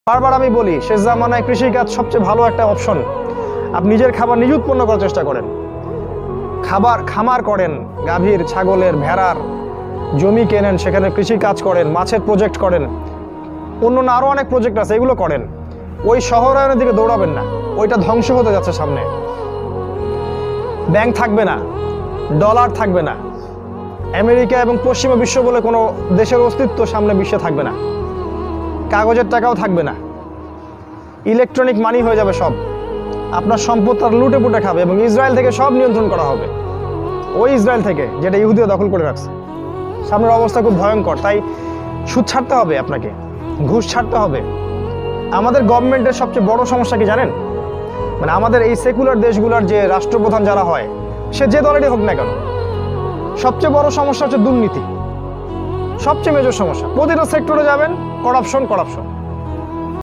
বারবার আমি বলি, শেষ জামানায় কৃষিকাজ সবচেয়ে ভালো একটা অপশন। আপনি নিজের খাবার নিজে উৎপন্ন করার চেষ্টা করেন, খামার করেন, গাভীর, ছাগলের, ভেড়ার জমি কেনেন, সেখানে কৃষি কাজ করেন, মাছের প্রজেক্ট করেন, অন্য আরও অনেক প্রজেক্ট আছে, এগুলো করেন। ওই শহরায়নের দিকে দৌড়াবেন না, ওইটা ধ্বংস হতে যাচ্ছে সামনে। ব্যাংক থাকবে না, ডলার থাকবে না, আমেরিকা এবং পশ্চিমা বিশ্ব বলে কোনো দেশের অস্তিত্ব সামনে বিশ্বে থাকবে না, কাগজের টাকাও থাকবে না, ইলেকট্রনিক মানি হয়ে যাবে সব। আপনার সম্পদ তার লুটে পুটে খাবে এবং ইসরায়েল থেকে সব নিয়ন্ত্রণ করা হবে, ওই ইসরায়েল থেকে যেটা ইহুদিও দখল করে রাখছে। সামনের অবস্থা খুব ভয়ঙ্কর। তাই সুদ ছাড়তে হবে, আপনাকে ঘুষ ছাড়তে হবে। আমাদের গভর্নমেন্টের সবচেয়ে বড় সমস্যা কি জানেন? মানে আমাদের এই সেকুলার দেশগুলোর যে রাষ্ট্রপ্রধান যারা হয়, সে যে দলেরই হোক না কেন, সবচেয়ে বড় সমস্যা হচ্ছে দুর্নীতি। সবচেয়ে মেজর সমস্যা। প্রতিটা সেক্টরে যাবেন, করাপশন।